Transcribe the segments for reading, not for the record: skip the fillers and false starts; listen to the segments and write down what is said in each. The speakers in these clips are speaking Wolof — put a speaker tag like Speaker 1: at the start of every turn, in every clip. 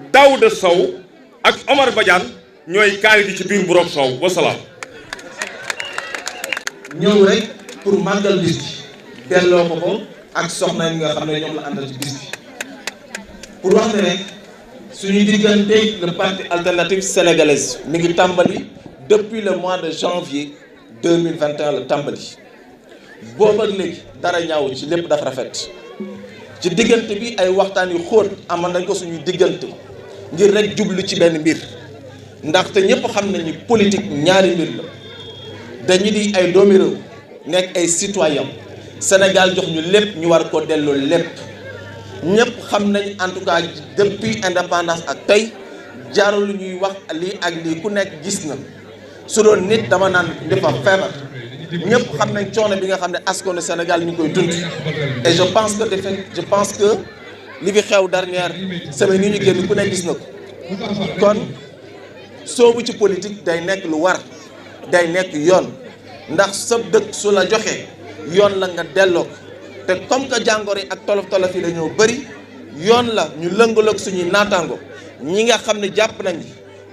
Speaker 1: Daouda Sow ak Omar Badiane ñooy kaay di ci biir Mburok Sow wasalaam.
Speaker 2: ñëw rek pour màggal bis bi delloo ko ak soxna yi nga xam ne ñoom la àndal ci bis bi pour wax ne rek suñu diggante le parti alternative sénégalaise mi ngi tàmbali depuis le mois de janvier 2021 la tàmbali boobu ak léegi dara ñaaw ci lépp dafa rafet ci diggante bi ay waxtaan yu xóot amal nañ ko suñuy diggante ngir rek jublu ci benn mbir ndaxte ñëpp xam nañu politique ñaari mbir la dañu di ay doomi réew nekk ay citoyen Sénégal jox ñu lépp ñu war ko delloo lépp ñëpp xam nañ en tout cas depuis indépendance ak tey jaarul lu ñuy wax lii ak lii ku nekk gis na su doon nit dama naan dafa feebar ñëpp xam nañ coono bi nga xam ne askanu Sénégal ñu koy dund et je pense que li fi xew dernière semaine yi ñu génn ku nekk gis na ko kon soobu ci politique day nekk lu war day nekk yoon ndax sa dëkk su la joxee yoon la nga delloo ko te comme que jàngoro yi ak tolof-tolof yi dañoo bëri yoon la ñu lëngaloog suñuy naataango ñi nga xam ne jàpp nañ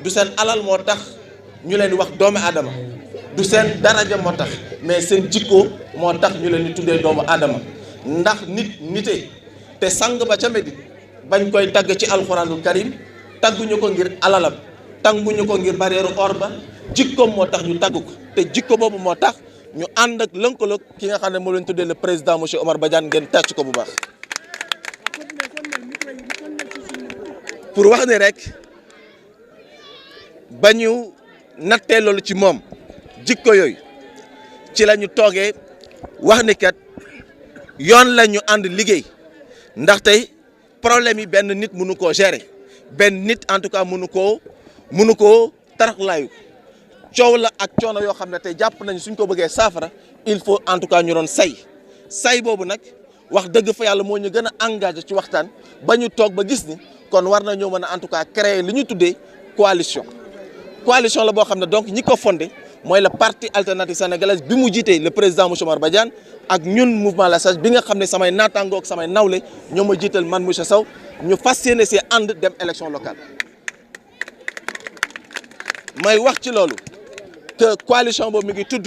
Speaker 2: du seen alal moo tax ñu leen di wax doomu aadama du seen daraja moo tax mais seen jikko moo tax ñu leen di tuddee doomu aadama ndax nite te sang ba ca Medine bañ koy tagg ci alxuraanul karim tagguñu ko ngir alalam tagguñu ko ngir barrière or ba jikkoom moo tax ñu tagg ko te jikko boobu moo tax ñu ànd ak lënkaloog ki nga xam ne moo leen tuddee le président monsieur Omar Badiane ngeen tàcc ko bu baax. pour wax ne rek ba ñu nattee loolu ci moom jikko yooyu ci la ñu toogee wax ni kat yoon la ñu ànd liggéey ndax tey problème yi benn nit mënu koo gérer benn nit en tout cas mënu koo taraxlaayu coow la ak coono yoo xam ne tey jàpp nañu suñ ko bëggee saafara il faut en tout cas ñu doon say boobu nag wax dëgg fa yàlla moo ñu gën a engagé ci waxtaan ba ñu toog ba gis ni kon war nañoo mën a en tout cas créer li ñu tuddee coalition la boo xam ne donc ñi ko fondé mooy le parti alternative sénégalaise bi mu jiitee le président monsieur Omar Badiane ak ñun mouvement la SAGE bi nga xam ne samay naataangoo ak samay nawle ñoo ma jiital man monsieur Sow ñu fas yéene see ànd dem élection locale may wax ci loolu que coalition boobu mi ngi tudd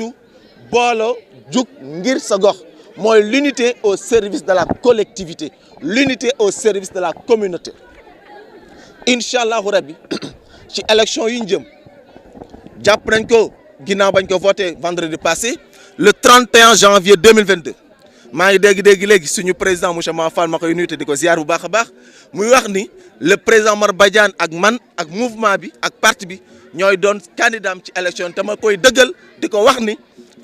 Speaker 2: booloo jug ngir sa gox mooy l'unité au service de la collectivité l'unité au service de la communauté incha allahu rabbi ci élection yi ñu jëm jàpp nañ ko ginnaaw bañ ko voté vendredi passé le 31 janvier 2022 maa ngi dégg léegi suñu président monsieur Mafal ma koy nuyu te di ko ziar bu baax a baax muy wax ni le président Omar Badiane ak man ak mouvement bi ak parti bi ñooy doon candidat am ci élection te ma koy dëggal di ko wax ni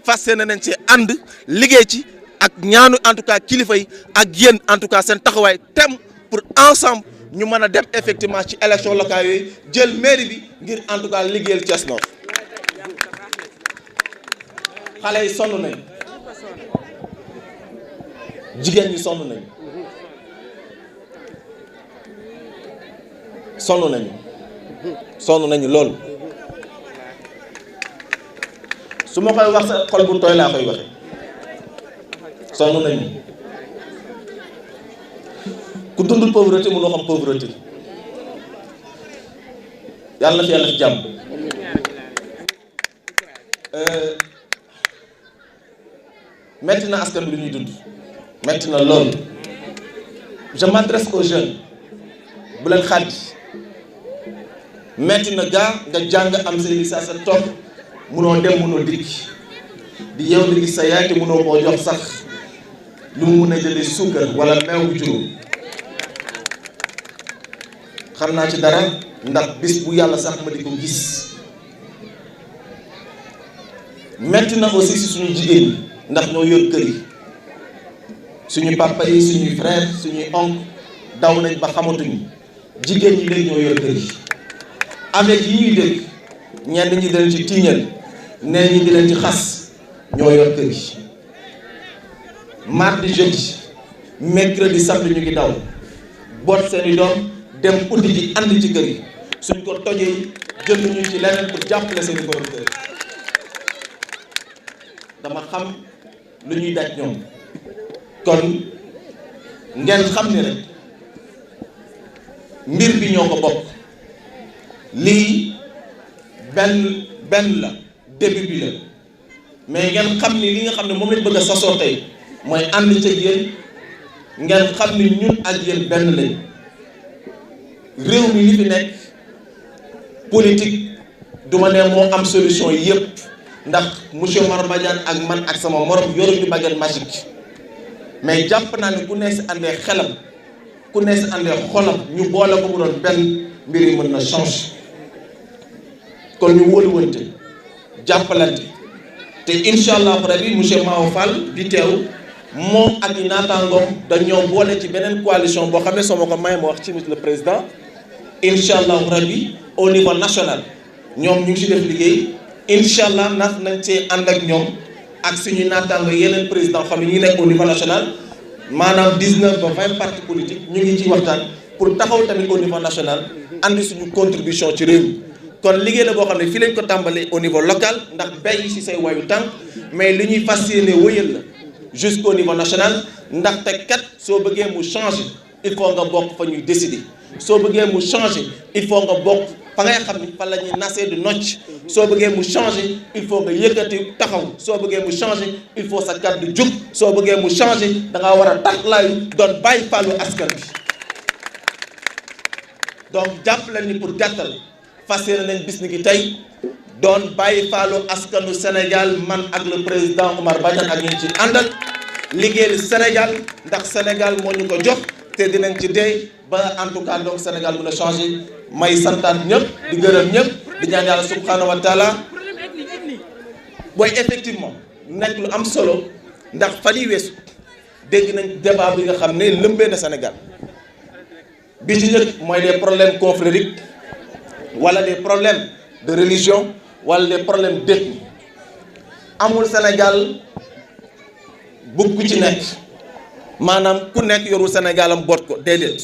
Speaker 2: fas yéene nañ ci ànd liggéey ci ak ñaanu en tout cas kilifa yi ak yéen en tout cas seen taxawaay tem pour ensemble ñu mën a dem effectivement ci élection locale yooyu jël mairie bi ngir en tout cas liggéeyal Thiès Nord. xale yi sonn nañ jigéen ñi sonn nañu loolu su ma koy wax sa xol bu tooy laa koy waxe sonn nañu ku dundul pauvreté mënoo xam pauvreté yàlla na fi yàlla fi jàmm metti na askan bi lu ñuy dund metti na lool je m'adresse aux jeunes bu leen xaddi metti na gaa nga jàng am sa licence sa toog munoo dem munoo dikk di yow di gis sa yaay te munoo koo jox sax lu mu mun a jëlee suukar wala meew bu juróom xam naa ci dara ndax bis bu yàlla sax ma di ko gis metti na aussi si suñu jigéen ñi ndax ñoo yor kër yi suñu papa yi suñuy frère suñuy oncle daw nañ ba xamatuñu jigéen ñi léegi ñoo yor kër yi avec yi ñuy dégg ñenn ñi di leen ci tiiñal nee ñi di leen ci xas ñoo yor kër yi mardi jeudi mercredi samedi ñu ngi daw boot seeni doom dem uti ji andi ci kër yi suñ ko tojee jënd ñu ci leneen pour jàppale seeni borom kër dama xam lu ñuy daj ñoom kon ngeen xam ne rek mbir bi ñoo ko bokk lii benn la début bi la mais ngeen xam ni li nga xam ne moom lañ bëgg a sasoo tey mooy ànd ca yéen ngeen xam ni ñun ak yéen benn lañ réew mi li fi nekk politique du ma ne moo am solution yëpp ndax monsieur Omar Badiane ak man ak sama morom yoruñu baguette magique mais jàpp naa ne ku ne si àndee xelam ku ne si àndee xolam ñu boole ko mu doon benn mbir yi mën na changer kon ñu wóoluwante jàppalante te incha allah rabi monsieur Mao Fall di teew moom ak i naataangoom dañoo boole ci beneen coalition boo xam ne soo ma ko may ma wax ci monsieur le président incha allah rabi au niveau national ñoom ñu ngi si def liggéey incha allah nañ see ànd ak ñoom ak suñuy naataango yeneen président xam ne ñu ngi nekk au niveau national maanaam 19 ba 20 partis politiques ñu ngi ciy waxtaan pour taxaw tamit au niveau national andi suñu contribution ci réew mi kon liggéey la boo xam ne fii lañ ko tàmbalee au niveau local ndax bay si say wayu tànk mais li ñuy fas yéene wëyal la jusqu'au niveau national ndaxte kat soo bëggee mu changer il faut nga bokk fa ñuy décider soo bëggee mu changer il faut nga bokk fa ngay xam ni fa la ñuy nasee du nocc soo bëggee mu changer il faut nga yëkkati taxaw soo bëggee mu changer il faut sa kàddu jug soo bëggee mu changer da ngaa war a taxlaayu doon bàyyi fàllu askan bi donc jàpp leen ni pour gàttal fas yéene nañ bis ni ki tey doon bàyyi fàllu askanu Sénégal man ak le président Omar Badiane ak ñu ci àndal liggéeyal Sénégal ndax Sénégal moo ñu ko jox te dinañ ci dee ba en tout cas donc Sénégal mën a changer may santaat ñëpp di gërëm ñëpp di ñaan yàlla subhanahu wa taala booy effectivement nekk lu am solo ndax fan yii weesu dégg nañ débat bi nga xam ne lëmbee na Sénégal bi ci njëkk mooy des problèmes confrériques wala des problèmes de religion wala des problèmes d'ethnie amul Sénégal bu ku ci nekk maanaam ku nekk yorul Sénégal am boot ko déedéet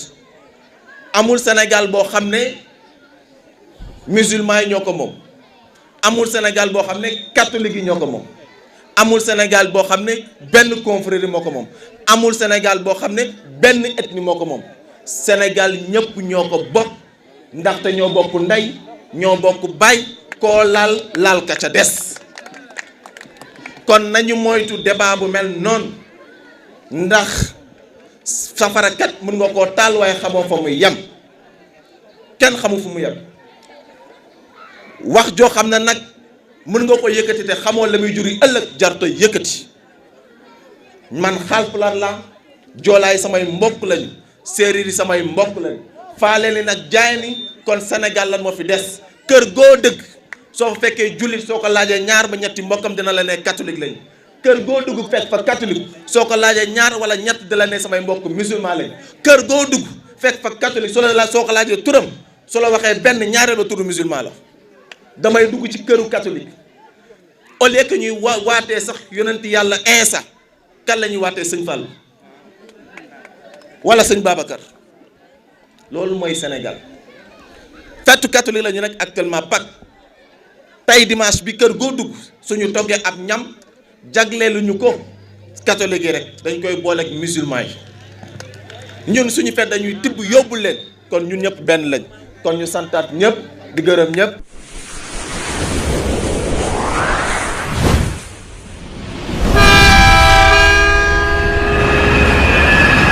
Speaker 2: amul Sénégal boo xam ne musulmans yi ñoo ko moom amul Sénégal boo xam ne catholique yi ñoo ko moom amul Sénégal boo xam ne benn confrérie moo ko moom amul Sénégal boo xam ne benn ethnie moo ko moom Sénégal ñëpp ñoo ko bokk ndaxte ñoo bokk ndey ñoo bokk baay koo laal ka ca des kon nañu moytu débat bu mel noonu ndax safara kat mën nga koo taal waaye xamoo fa muy yem kenn xamu fu mu yem wax joo xam ne nag mën nga ko yëkkati te xamoo la muy juri ëllëg jarto yëkkati man Haalpulaar la joolaay samay mbokk lañu séeréer yi samay mbokk lañu faale ni nag jaay ni kon Sénégal lan moo fi des kër goo dëgg soo fa fekkee jullit soo ko laajee ñaar ba ñetti mbokkam dina la ne catholique lañu kër goo dugg fekk fa catholique soo ko laajee ñaar wala ñett dina la ne samay mbokk musulman lañu kër goo dugg fekk fa catholique soo ko laajee turam soo la waxee benn ñaareel ba turu musulman la damay dugg ci këru catholique au lieu que ñuy waatee sax yonent yàlla Insa kan la ñuy waatee sëñ Fall wala sëñ Babacar loolu mooy Sénégal fettu catholique la ñu nekk actuellement Pâques tey dimanche bi kër goo dugg suñu toggee ab ñam jagleelu ñu ko catholique yi rek dañ koy boole ak musulman yi ñun suñu fet dañuy tibb yóbbu leen kon ñun ñëpp benn lañ kon ñu santaat ñëpp di gërëm ñëpp.